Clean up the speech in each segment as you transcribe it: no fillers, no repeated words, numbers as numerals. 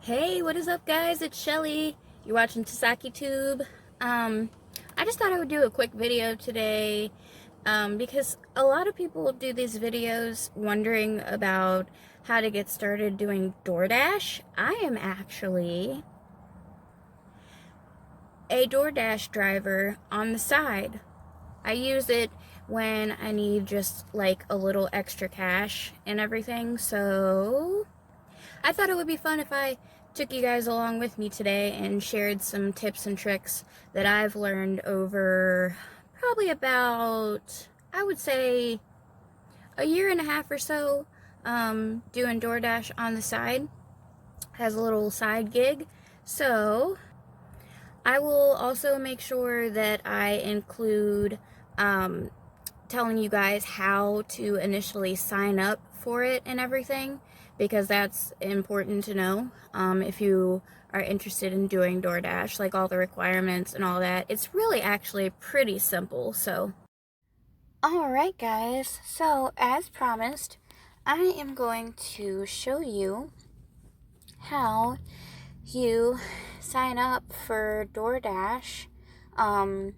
Hey, what is up, guys? It's Shelly. You're watching Tasaki Tube. I just thought I would do a quick video today because a lot of people do these videos wondering about how to get started doing DoorDash. I am actually a DoorDash driver on the side. I use it when I need just like a little extra cash and everything, so I thought it would be fun if I took you guys along with me today and shared some tips and tricks that I've learned over probably about, I would say, a year and a half or so, doing DoorDash on the side as a little side gig. So I will also make sure that I include telling you guys how to initially sign up for it and everything, because that's important to know if you are interested in doing DoorDash, like all the requirements and all that. It's really actually pretty simple. So alright guys, so as promised, I am going to show you how you sign up for DoorDash,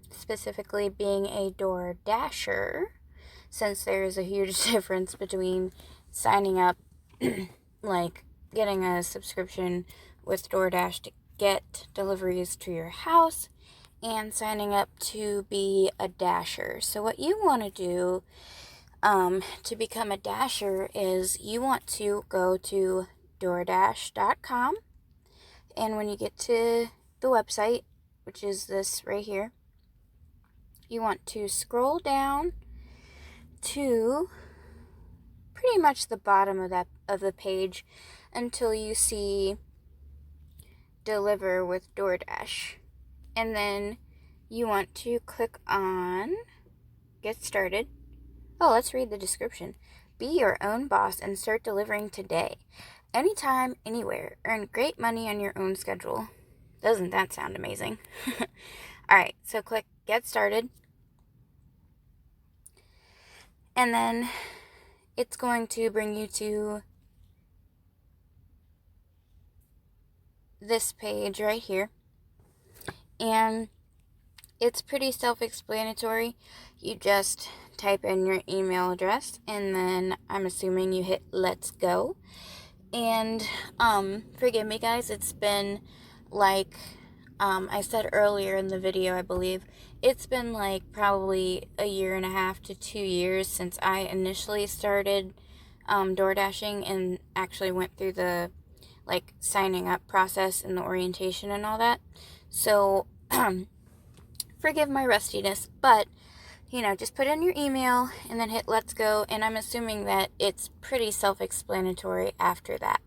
specifically being a DoorDasher, since there's a huge difference between signing up like getting a subscription with DoorDash to get deliveries to your house and signing up to be a dasher. So what you want to do to become a dasher is you want to go to doordash.com, and when you get to the website, which is this right here, you want to scroll down to pretty much the bottom of the page until you see Deliver with DoorDash. And then you want to click on Get Started. Oh, let's read the description. Be your own boss and start delivering today. Anytime, anywhere. Earn great money on your own schedule. Doesn't that sound amazing? Alright, so click Get Started. And then it's going to bring you to this page right here. And it's pretty self-explanatory. You just type in your email address, and then I'm assuming you hit Let's Go. And forgive me guys, it's been like I said earlier in the video, I believe, it's been like probably a year and a half to 2 years since I initially started DoorDashing and actually went through the like signing up process and the orientation and all that. So forgive my rustiness, but you know, just put in your email and then hit Let's Go, and I'm assuming that it's pretty self-explanatory after that.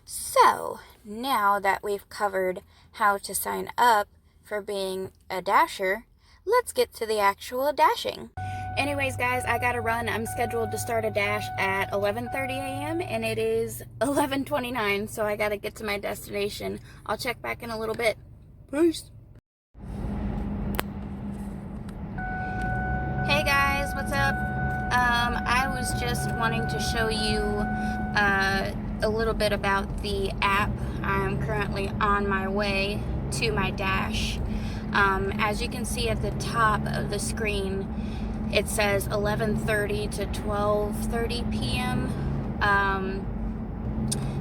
So now that we've covered how to sign up for being a dasher, let's get to the actual dashing. Anyways guys, I gotta run. I'm scheduled to start a dash at 11:30 a.m. and it is 11:29, so I gotta get to my destination. I'll check back in a little bit. Peace. Hey guys, what's up? I was just wanting to show you a little bit about the app. I'm currently on my way to my dash. As you can see at the top of the screen, it says 11:30 to 12:30 p.m.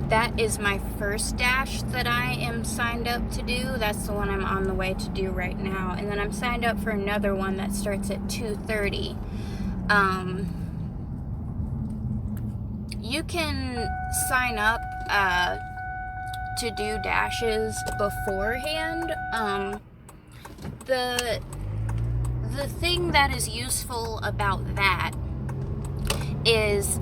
That is my first dash that I am signed up to do. That's the one I'm on the way to do right now. And then I'm signed up for another one that starts at 2:30. You can sign up to do dashes beforehand. The thing that is useful about that is,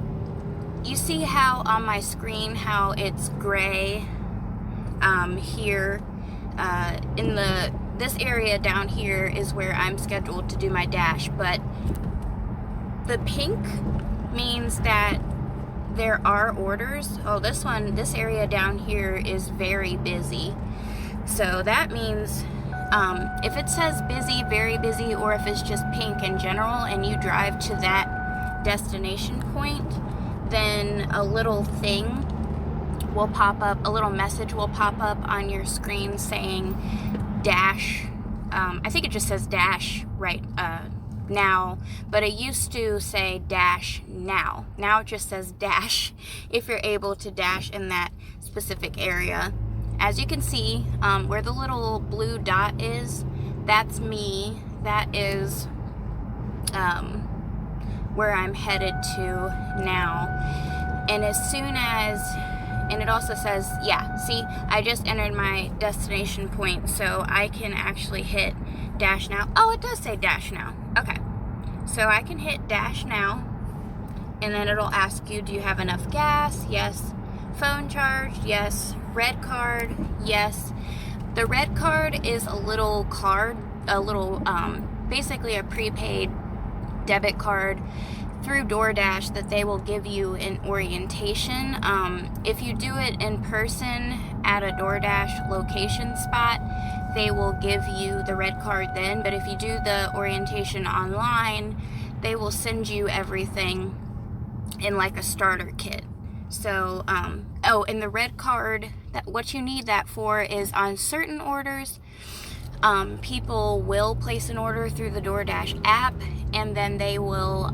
you see how on my screen how it's gray here in this area down here is where I'm scheduled to do my dash, but the pink means that there are orders. Oh, this area down here is very busy. So that means if it says busy, very busy, or if it's just pink in general and you drive to that destination point, then a little thing will pop up, a little message will pop up on your screen saying dash. I think it just says dash right now, but it used to say dash now. Now it just says dash if you're able to dash in that specific area. As you can see, where the little blue dot is, that's me. That is where I'm headed to now. And as soon as, and it also says, yeah, see, I just entered my destination point, so I can actually hit dash now. Oh, it does say dash now. Okay, so I can hit dash now, and then it'll ask you, do you have enough gas? Yes. Phone charge? Yes. Red card? Yes. The red card is a little card, basically a prepaid debit card through DoorDash that they will give you in orientation. If you do it in person at a DoorDash location spot, they will give you the red card then, but if you do the orientation online, they will send you everything in like a starter kit. So, oh, and the red card, that what you need that for is on certain orders, people will place an order through the DoorDash app, and then they will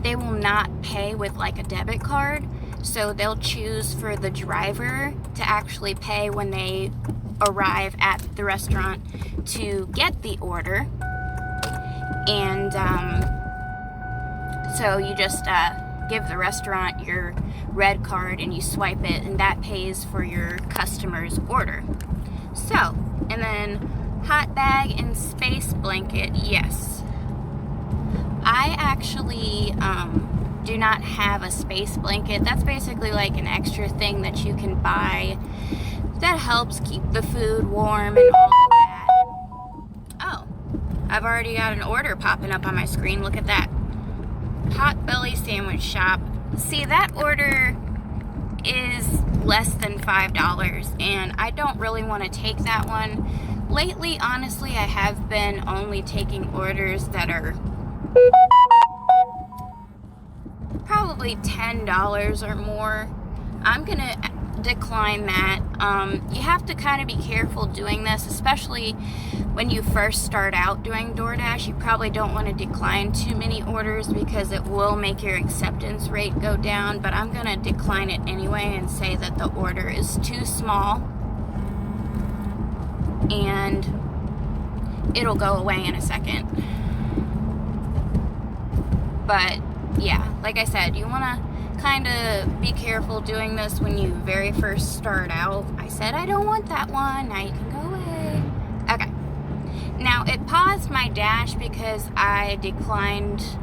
not pay with like a debit card. So they'll choose for the driver to actually pay when they arrive at the restaurant to get the order. And so you just give the restaurant your red card and you swipe it, and that pays for your customer's order. So, and then hot bag and space blanket, yes. I actually do not have a space blanket. That's basically like an extra thing that you can buy that helps keep the food warm and all of that. Oh, I've already got an order popping up on my screen. Look at that. Potbelly Sandwich Shop. See, that order is less than $5, and I don't really want to take that one. Lately, honestly, I have been only taking orders that are probably $10 or more. I'm gonna decline that. You have to kind of be careful doing this, especially when you first start out doing DoorDash. You probably don't want to decline too many orders because it will make your acceptance rate go down, but I'm gonna decline it anyway and say that the order is too small, and it'll go away in a second. But yeah, like I said, you want to kind of be careful doing this when you very first start out. I said I don't want that one. Now you can go away. Okay. Now it paused my dash because I declined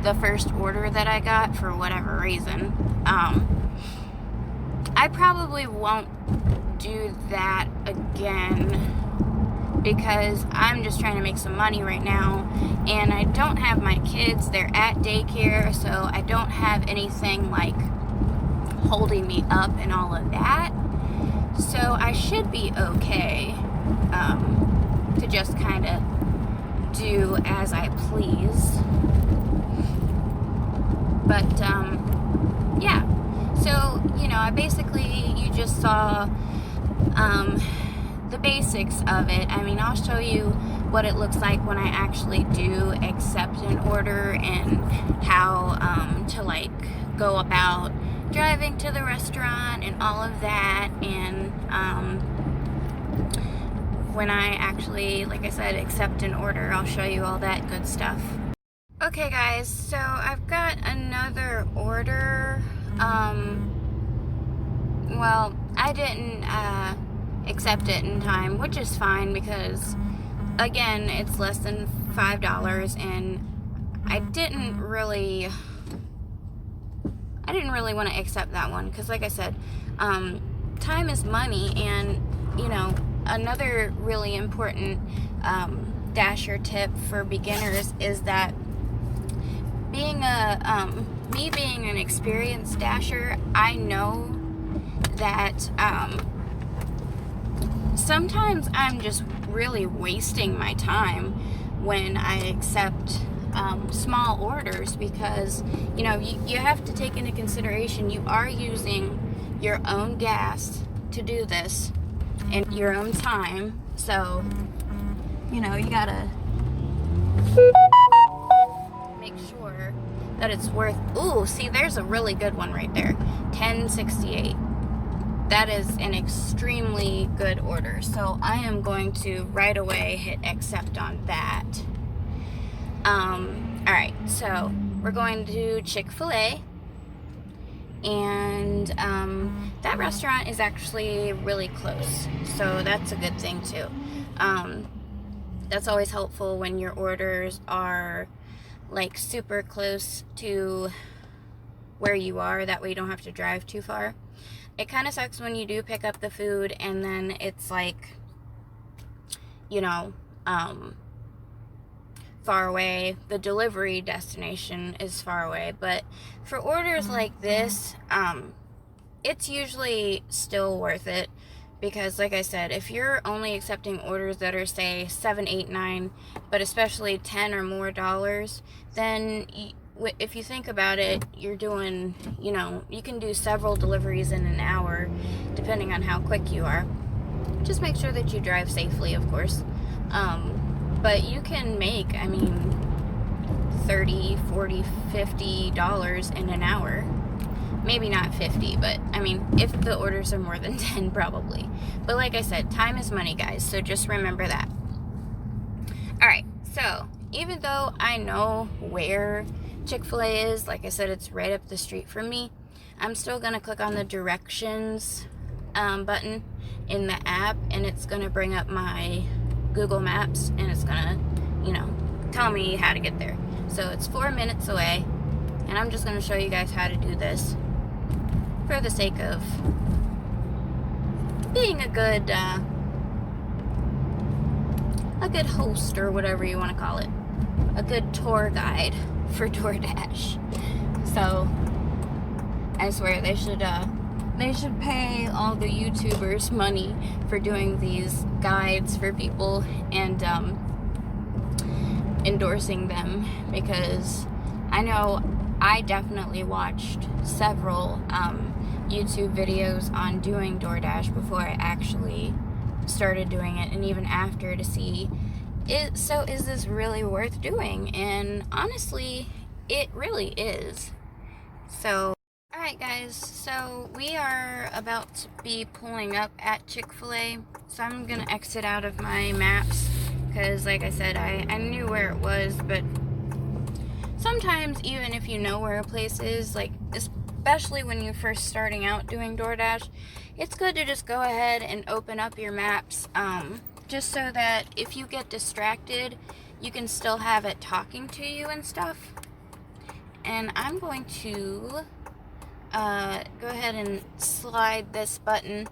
the first order that I got for whatever reason. I probably won't do that again because I'm just trying to make some money right now, and I don't have my kids. They're at daycare, so I don't have anything like holding me up and all of that. So I should be okay to just kind of do as I please. But yeah, so you know, you just saw the basics of it. I mean, I'll show you what it looks like when I actually do accept an order and how to like go about driving to the restaurant and all of that, and when I actually, like I said, accept an order, I'll show you all that good stuff. Okay guys, so I've got another order. Well, I didn't accept it in time, which is fine because again, it's less than $5, and I didn't really want to accept that one because, like I said, time is money. And you know, another really important dasher tip for beginners is that being me being an experienced dasher, I know that sometimes I'm just really wasting my time when I accept small orders, because you know you have to take into consideration you are using your own gas to do this and your own time, so you know you gotta make sure that it's worth. Ooh, see, there's a really good one right there, 1068. That is an extremely good order, so I am going to right away hit accept on that. Alright, so we're going to ChickfilA, and that restaurant is actually really close, so that's a good thing too. That's always helpful when your orders are like super close to where you are, that way you don't have to drive too far. It kind of sucks when you do pick up the food and then it's like, you know, far away. The delivery destination is far away, but for orders like this, it's usually still worth it, because like I said, if you're only accepting orders that are say $7, $8, $9, but especially $10 or more, then if you think about it, you're doing, you know, you can do several deliveries in an hour depending on how quick you are. Just make sure that you drive safely, of course. But you can make, I mean, $30, $40, $50 in an hour. Maybe not 50, but I mean, if the orders are more than 10, probably. But like I said, time is money, guys, so just remember that. Alright, so even though I know where ChickfilA is, like I said, it's right up the street from me, I'm still going to click on the directions button in the app, and it's going to bring up my Google Maps, and it's going to, you know, tell me how to get there. So it's 4 minutes away, and I'm just going to show you guys how to do this for the sake of being a good host, or whatever you want to call it, a good tour guide for DoorDash. So I swear they should pay all the YouTubers money for doing these guides for people and endorsing them, because I know I definitely watched several YouTube videos on doing DoorDash before I actually started doing it, and even after, to see is this really worth doing? And honestly, it really is. So alright guys, so we are about to be pulling up at ChickfilA, so I'm gonna exit out of my maps, because like I said, I knew where it was, but sometimes even if you know where a place is, like especially when you're first starting out doing DoorDash, it's good to just go ahead and open up your maps, just so that if you get distracted, you can still have it talking to you and stuff. And I'm going to go ahead and slide this button,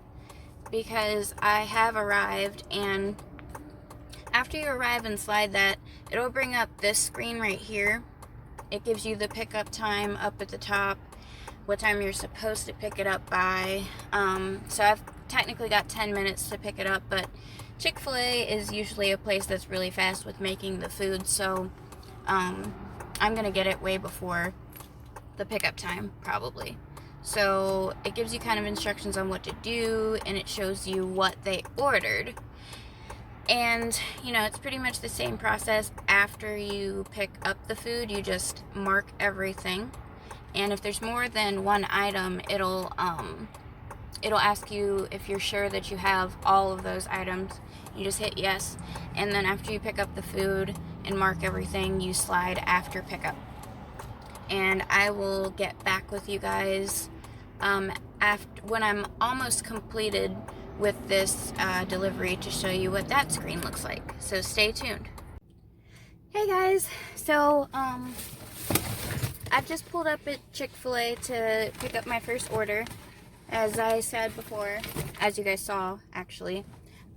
because I have arrived, and after you arrive and slide that, it'll bring up this screen right here. It gives you the pickup time up at the top, what time you're supposed to pick it up by. So I've technically got 10 minutes to pick it up, but ChickfilA is usually a place that's really fast with making the food, so I'm gonna get it way before the pickup time, probably. So it gives you kind of instructions on what to do, and it shows you what they ordered. And, you know, it's pretty much the same process after you pick up the food. You just mark everything. And if there's more than one item, it'll ask you if you're sure that you have all of those items. You just hit yes. And then after you pick up the food and mark everything, you slide after pickup. And I will get back with you guys when I'm almost completed with this delivery, to show you what that screen looks like. So stay tuned. Hey guys, so I've just pulled up at ChickfilA to pick up my first order. As I said before, as you guys saw actually,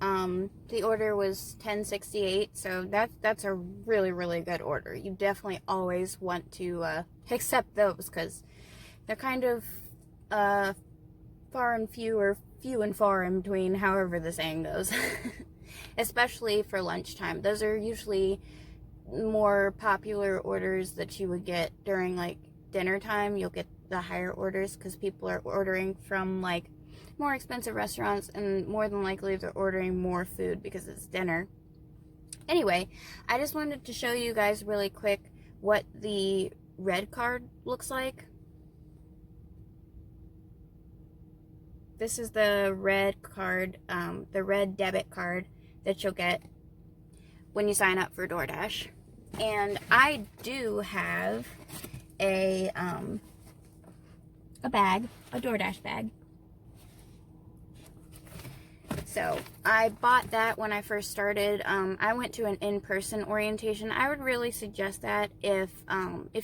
the order was $10.68, so that's a really, really good order. You definitely always want to accept those, because they're kind of few and far in between, however the saying goes. Especially for lunchtime. Those are usually more popular orders that you would get during like dinner time, you'll get the higher orders because people are ordering from like more expensive restaurants, and more than likely they're ordering more food because it's dinner. Anyway, I just wanted to show you guys really quick what the red card looks like. This is the red card, the red debit card that you'll get when you sign up for DoorDash. And I do have a bag, a DoorDash bag. So I bought that when I first started. I went to an in-person orientation. I would really suggest that if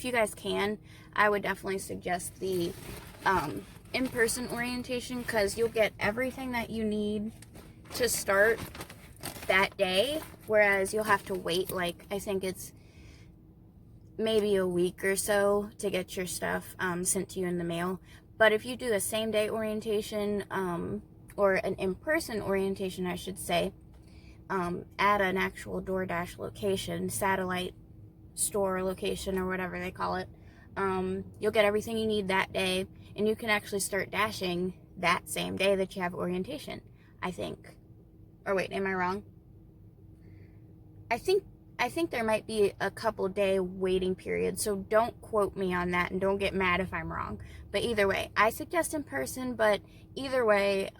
you guys can. I would definitely suggest the in-person orientation, because you'll get everything that you need to start that day, whereas you'll have to wait, like, I think it's maybe a week or so to get your stuff sent to you in the mail. But if you do a same-day orientation, or an in-person orientation, I should say, at an actual DoorDash location, satellite store location, or whatever they call it, you'll get everything you need that day, and you can actually start dashing that same day that you have orientation, I think. Or wait, am I wrong? I think there might be a couple day waiting period, so don't quote me on that and don't get mad if I'm wrong. But either way, I suggest in person, but either way,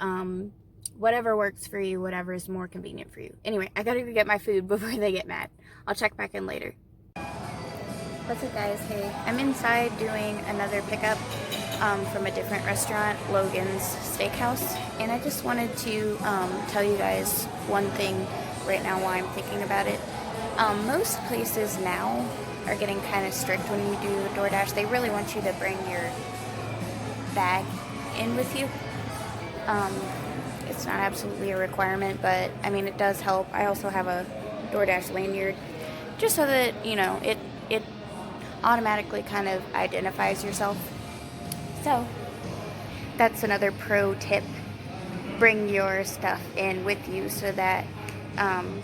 whatever works for you, whatever is more convenient for you. Anyway, I gotta go get my food before they get mad. I'll check back in later. What's up, guys? Hey, I'm inside doing another pickup from a different restaurant, Logans Steakhouse, and I just wanted to tell you guys one thing right now while I'm thinking about it. Most places now are getting kind of strict when you do DoorDash. They really want you to bring your bag in with you. It's not absolutely a requirement, but I mean, it does help. I also have a DoorDash lanyard just so that, you know, it automatically kind of identifies yourself. So that's another pro tip. Bring your stuff in with you so that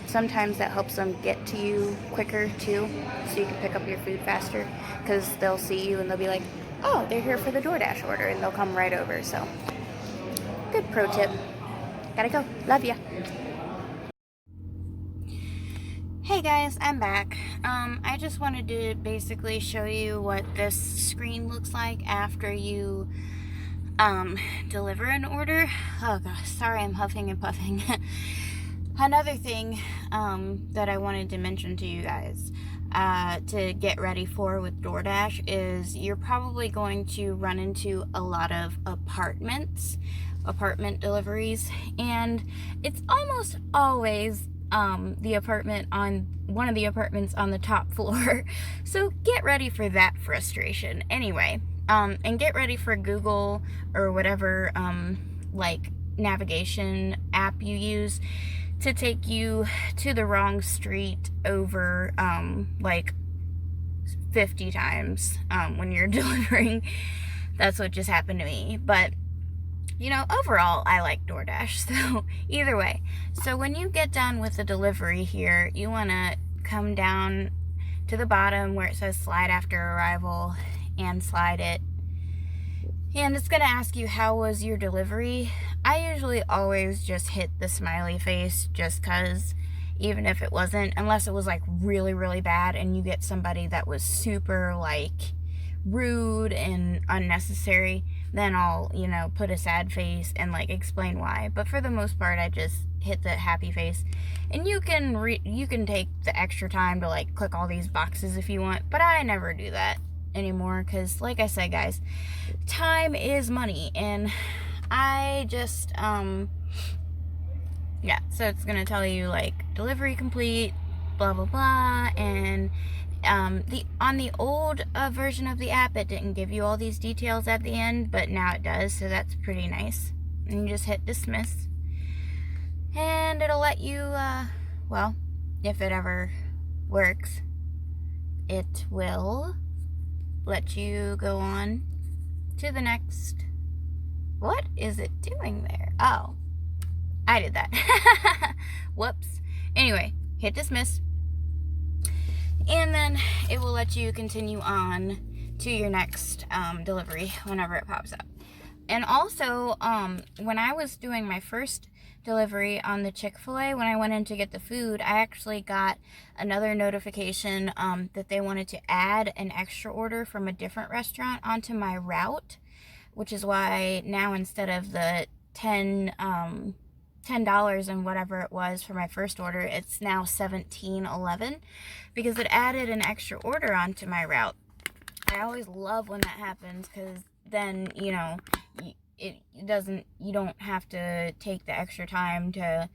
sometimes that helps them get to you quicker too, so you can pick up your food faster, because they'll see you and they'll be like, oh, they're here for the DoorDash order, and they'll come right over. So good pro tip. Gotta go. Love ya. Hey guys, I'm back. I just wanted to basically show you what this screen looks like after you deliver an order. Oh gosh, sorry, I'm huffing and puffing. Another thing that I wanted to mention to you guys to get ready for with DoorDash is you're probably going to run into a lot of apartment deliveries, and it's almost always the apartment on one of the apartments on the top floor. So get ready for that frustration. Anyway, and get ready for Google or whatever like navigation app you use to take you to the wrong street over like 50 times when you're delivering. That's what just happened to me. But you know, overall, I like DoorDash. So either way, so when you get done with the delivery here, you want to come down to the bottom where it says slide after arrival and slide it. And it's going to ask you, how was your delivery? I usually always just hit the smiley face, just because, even if it wasn't, unless it was like really, really bad and you get somebody that was super like rude and unnecessary, then I'll, you know, put a sad face and like explain why. But for the most part, I just hit the happy face. And you can take the extra time to like click all these boxes if you want, but I never do that anymore, because like I said, guys, time is money. And I just yeah, so it's gonna tell you like delivery complete, blah blah blah. And on the old version of the app, it didn't give you all these details at the end, but now it does, so that's pretty nice. And you just hit dismiss, and it'll let you well, if it ever works, it will let you go on to the next. What is it doing there? Oh, I did that. Whoops. Anyway, hit dismiss, and then it will let you continue on to your next delivery whenever it pops up. And also, when I was doing my first delivery on the Chick-fil-A, when I went in to get the food, I actually got another notification that they wanted to add an extra order from a different restaurant onto my route, which is why now instead of the $10 and whatever it was for my first order, it's now $17.11 because it added an extra order onto my route. I always love when that happens, because then, you know, you don't have to take the extra time to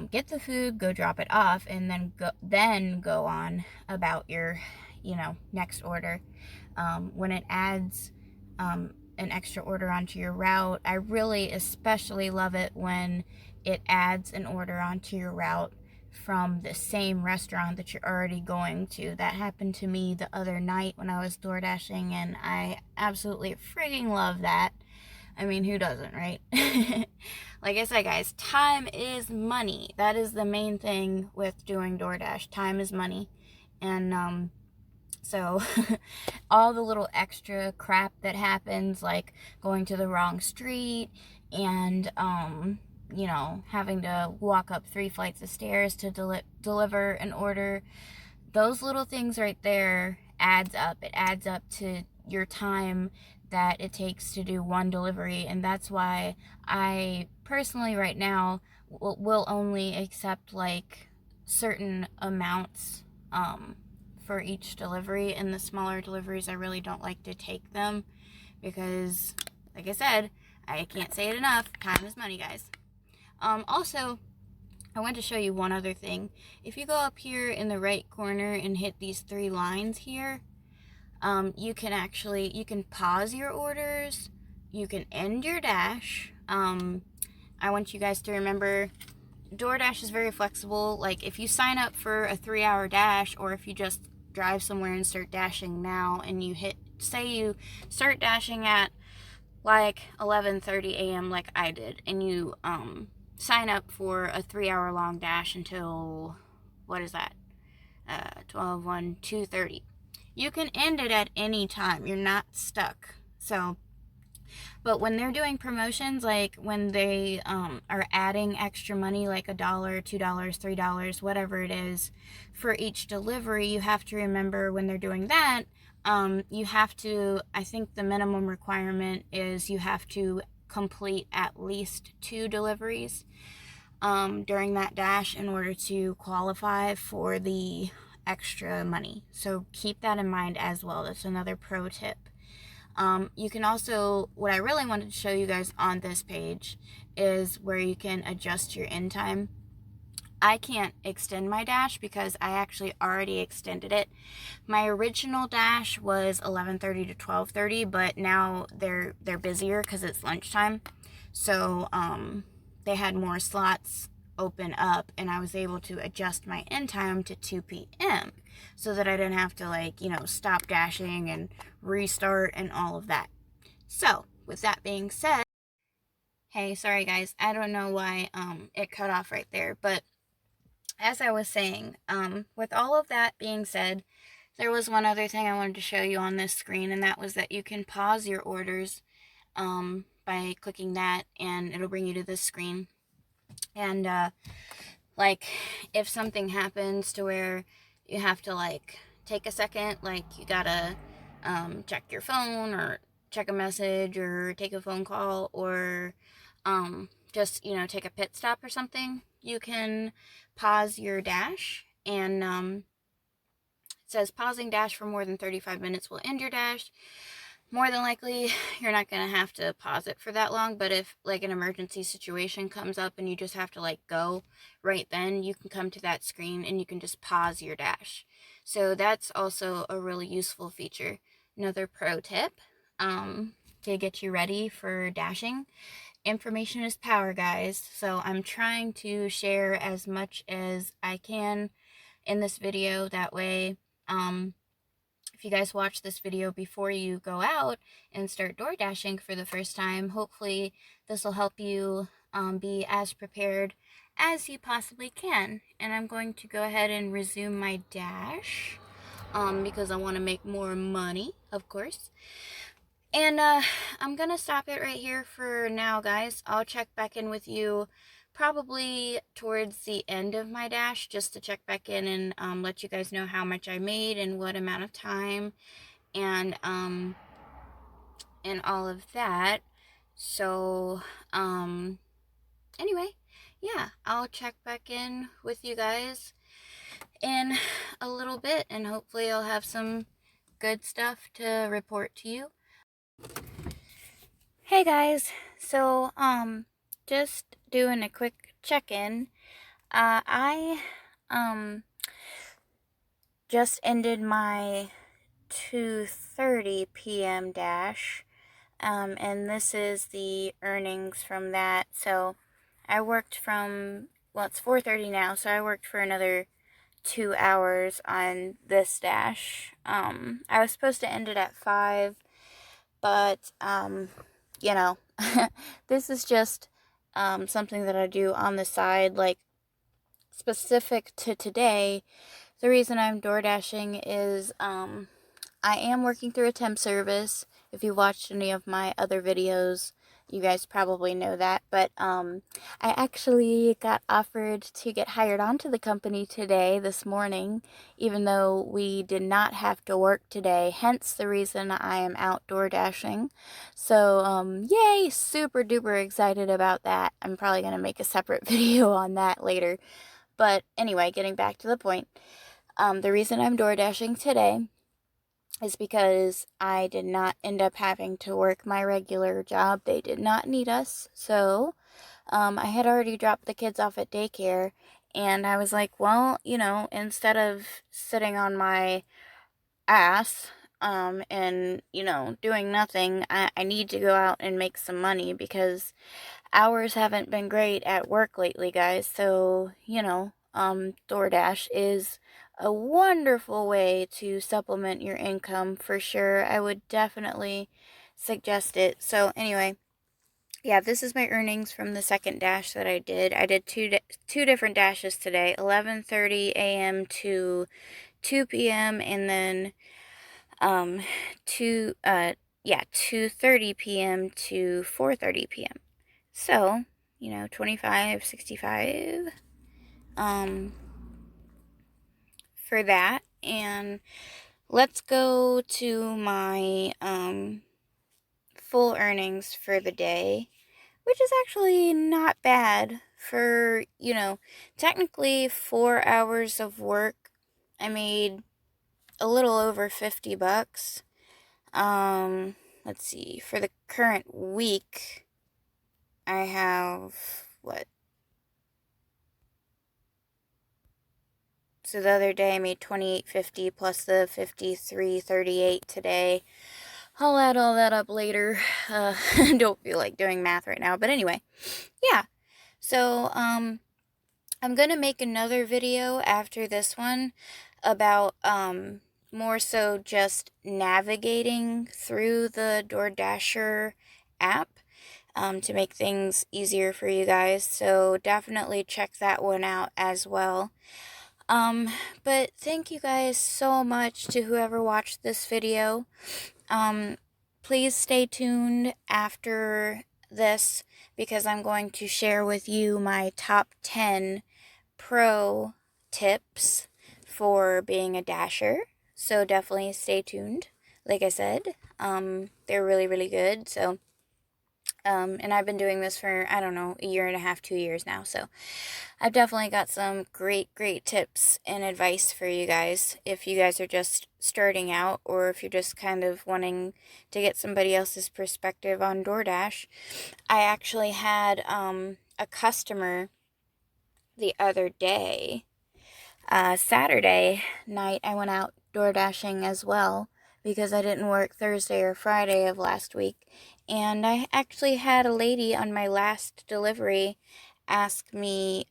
get the food, go drop it off, and then go on about your, you know, next order. When it adds an extra order onto your route, I really especially love it when it adds an order onto your route from the same restaurant that you're already going to. That happened to me the other night when I was Doordashing, and I absolutely freaking love that. I mean, who doesn't, right? Like I said, guys, time is money. That is the main thing with doing DoorDash. Time is money. And so all the little extra crap that happens, like going to the wrong street and you know, having to walk up 3 flights of stairs to deliver an order, those little things right there adds up. It adds up to your time that it takes to do one delivery, and that's why I personally right now will only accept like certain amounts for each delivery, and the smaller deliveries I really don't like to take them because, like I said, I can't say it enough, time is money, guys. Also, I want to show you one other thing. If you go up here in the right corner and hit these 3 lines here, you can pause your orders, you can end your dash. I want you guys to remember, DoorDash is very flexible. Like, if you sign up for a 3-hour dash, or if you just drive somewhere and start dashing now, and you say you start dashing at like 11:30 a.m. like I did, and you sign up for a 3-hour long dash until, what is that, 12, 1, 2:30. You can end it at any time. You're not stuck. So, but when they're doing promotions, like when they are adding extra money, like $1, $2, $3, whatever it is, for each delivery, you have to remember when they're doing that, you have to, I think the minimum requirement is you have to complete at least 2 deliveries during that dash in order to qualify for the extra money. So keep that in mind as well. That's another pro tip. You can also, what I really wanted to show you guys on this page is where you can adjust your end time. I can't extend my dash because I actually already extended it. My original dash was 11:30 to 12:30, but now they're busier because it's lunchtime. So they had more slots open up, and I was able to adjust my end time to 2 p.m. so that I didn't have to, like, you know, stop dashing and restart and all of that. So with that being said, hey, sorry guys, I don't know why it cut off right there, but as I was saying, with all of that being said, there was one other thing I wanted to show you on this screen, and that was that you can pause your orders by clicking that, and it'll bring you to this screen. And like, if something happens to where you have to, like, take a second, like you gotta check your phone or check a message or take a phone call, or just, you know, take a pit stop or something, you can pause your dash, and it says pausing dash for more than 35 minutes will end your dash. More than likely, you're not going to have to pause it for that long, but if, like, an emergency situation comes up and you just have to, like, go right then, you can come to that screen and you can just pause your dash. So that's also a really useful feature. Another pro tip to get you ready for dashing. Information is power, guys. So I'm trying to share as much as I can in this video. That way, if you guys watch this video before you go out and start door dashing for the first time, hopefully this will help you be as prepared as you possibly can. And I'm going to go ahead and resume my dash. because I want to make more money, of course. And I'm gonna stop it right here for now, guys. I'll check back in with you probably towards the end of my dash, just to check back in and let you guys know how much I made and what amount of time, and all of that. So anyway, yeah, I'll check back in with you guys in a little bit, and hopefully I'll have some good stuff to report to you. Hey guys, so just doing a quick check-in. I just ended my 2:30 p.m. dash, and this is the earnings from that. So I worked from, well, it's 4:30 now, so I worked for another 2 hours on this dash. I was supposed to end it at 5, but you know, this is just something that I do on the side, like specific to today. The reason I'm door dashing is I am working through a temp service. If you watched any of my other videos, you guys probably know that. But I actually got offered to get hired onto the company today, this morning, even though we did not have to work today. Hence the reason I am out door dashing. So yay, super duper excited about that. I'm probably going to make a separate video on that later. But anyway, getting back to the point. The reason I'm door dashing today is because I did not end up having to work my regular job. They did not need us. So I had already dropped the kids off at daycare, and I was like, well, you know, instead of sitting on my ass and, you know, doing nothing, I need to go out and make some money because hours haven't been great at work lately, guys. So, you know, DoorDash is a wonderful way to supplement your income for sure. I would definitely suggest it. So anyway, yeah, this is my earnings from the second dash that I did. I did two different dashes today, 11:30 a.m. to 2 p.m. and then 2:30 p.m. to 4:30 p.m. So, you know, 25.65 for that. And let's go to my full earnings for the day, which is actually not bad for, you know, technically 4 hours of work. I made a little over $50. Let's see, for the current week, I have what? So the other day I made $28.50 plus the $53.38 today. I'll add all that up later. I don't feel like doing math right now, but anyway, yeah. So I'm gonna make another video after this one about more so just navigating through the DoorDasher app to make things easier for you guys. So definitely check that one out as well. But thank you guys so much to whoever watched this video. Please stay tuned after this because I'm going to share with you my top 10 pro tips for being a dasher. So definitely stay tuned. Like I said, they're really, really good. So, and I've been doing this for, I don't know, a year and a half, 2 years now. So I've definitely got some great, great tips and advice for you guys if you guys are just starting out or if you're just kind of wanting to get somebody else's perspective on DoorDash. I actually had a customer the other day. Saturday night, I went out door dashing as well because I didn't work Thursday or Friday of last week. And I actually had a lady on my last delivery ask me,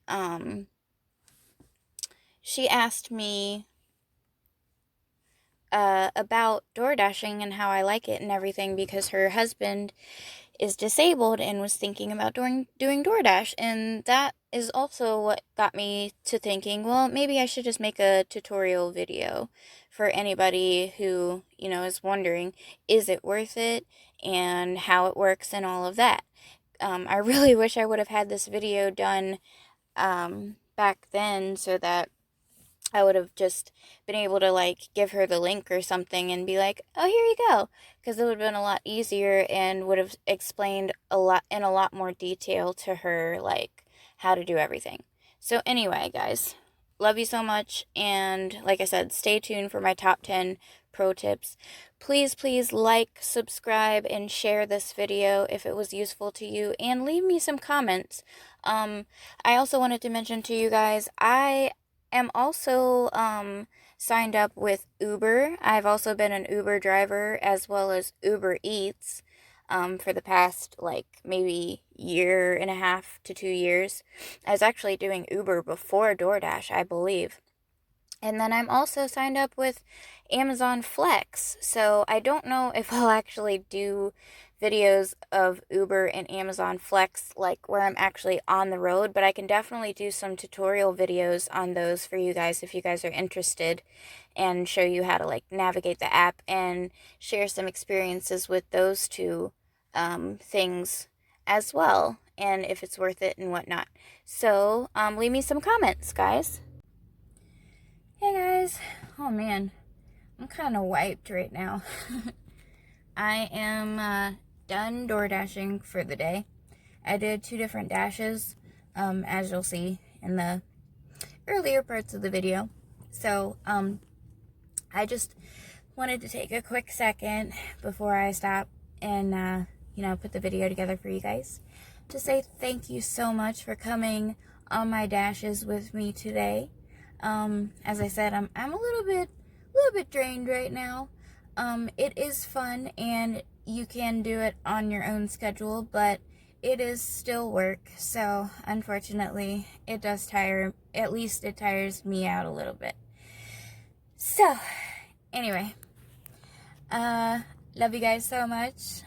she asked me about door dashing and how I like it and everything because her husband is disabled and was thinking about doing DoorDash. And that is also what got me to thinking, well, maybe I should just make a tutorial video for anybody who, is wondering, is it worth it and how it works and all of that. I really wish I would have had this video done back then, so that I would have just been able to give her the link or something and be like, oh, here you go. Because it would have been a lot easier and would have explained a lot more detail to her, how to do everything. So anyway, guys, love you so much. And like I said, stay tuned for my top 10 pro tips. Please, please like, subscribe, and share this video if it was useful to you. And leave me some comments. I also wanted to mention to you guys, I am also signed up with Uber. I've also been an Uber driver as well as Uber Eats for the past maybe year and a half to 2 years. I was actually doing Uber before DoorDash, I believe. And then I'm also signed up with Amazon Flex. So I don't know if I'll actually do videos of Uber and Amazon Flex where I'm actually on the road, but I can definitely do some tutorial videos on those for you guys if you guys are interested, and show you how to navigate the app and share some experiences with those two things as well, and if it's worth it and whatnot. So leave me some comments, guys. Hey guys, oh man, I'm kind of wiped right now. I am done door dashing for the day. I did 2 different dashes, as you'll see in the earlier parts of the video. So, I just wanted to take a quick second before I stop and, put the video together for you guys to say thank you so much for coming on my dashes with me today. As I said, I'm a little bit drained right now. It is fun and you can do it on your own schedule, but it is still work. So unfortunately, it does tire, at least it tires me out a little bit. So anyway, love you guys so much.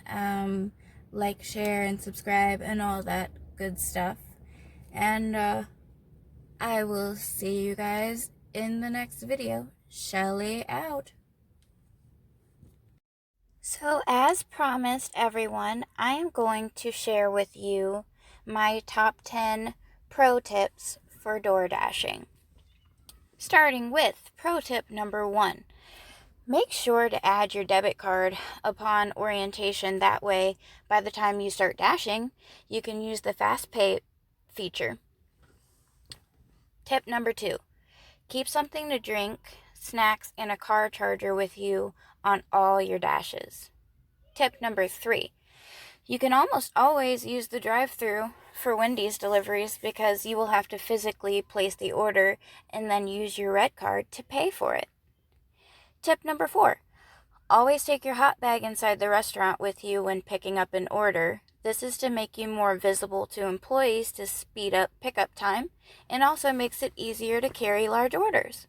Like, share, and subscribe, and all that good stuff. And, I will see you guys in the next video. Shelly out. So as promised, everyone, I am going to share with you my top 10 pro tips for door dashing. Starting with pro tip number 1. Make sure to add your debit card upon orientation. That way, by the time you start dashing, you can use the fast pay feature. Tip number 2. Keep something to drink, snacks, and a car charger with you on all your dashes. Tip number 3. You can almost always use the drive-thru for Wendy's deliveries because you will have to physically place the order and then use your red card to pay for it. Tip number 4. Always take your hot bag inside the restaurant with you when picking up an order. This is to make you more visible to employees to speed up pickup time, and also makes it easier to carry large orders.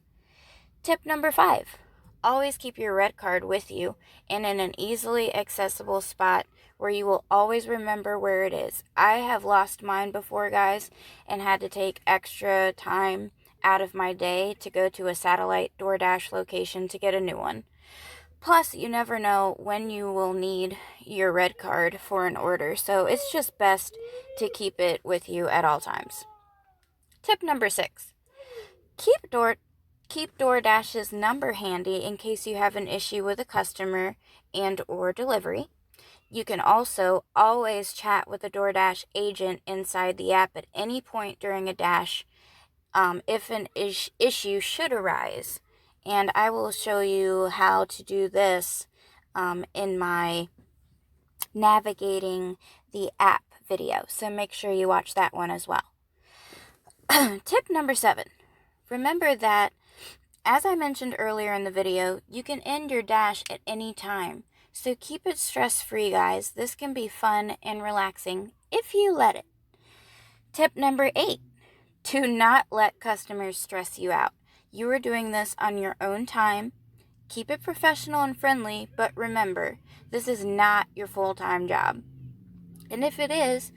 Tip number 5. Always keep your red card with you and in an easily accessible spot where you will always remember where it is. I have lost mine before, guys, and had to take extra time out of my day to go to a satellite DoorDash location to get a new one. Plus, you never know when you will need your red card for an order, so it's just best to keep it with you at all times. Tip number 6. Keep DoorDash's number handy in case you have an issue with a customer and or delivery. You can also always chat with a DoorDash agent inside the app at any point during a dash if an issue should arise. And I will show you how to do this in my navigating the app video. So make sure you watch that one as well. Tip number 7. Remember that, as I mentioned earlier in the video, you can end your dash at any time. So keep it stress-free, guys. This can be fun and relaxing if you let it. Tip number 8. Do not let customers stress you out. You are doing this on your own time. Keep it professional and friendly, but remember, this is not your full-time job. And if it is,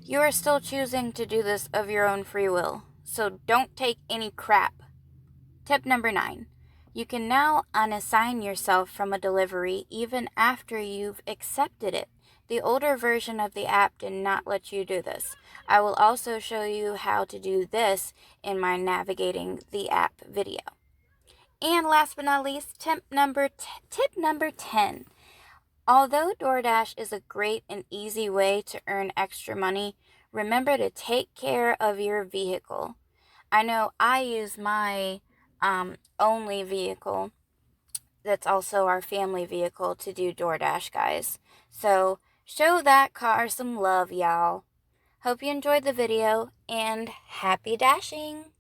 you are still choosing to do this of your own free will. So don't take any crap. Tip number 9. You can now unassign yourself from a delivery even after you've accepted it. The older version of the app did not let you do this. I will also show you how to do this in my navigating the app video. And last but not least, tip number 10. Although DoorDash is a great and easy way to earn extra money, remember to take care of your vehicle. I know I use my only vehicle, that's also our family vehicle, to do DoorDash, guys. So show that car some love, y'all. Hope you enjoyed the video, and happy dashing!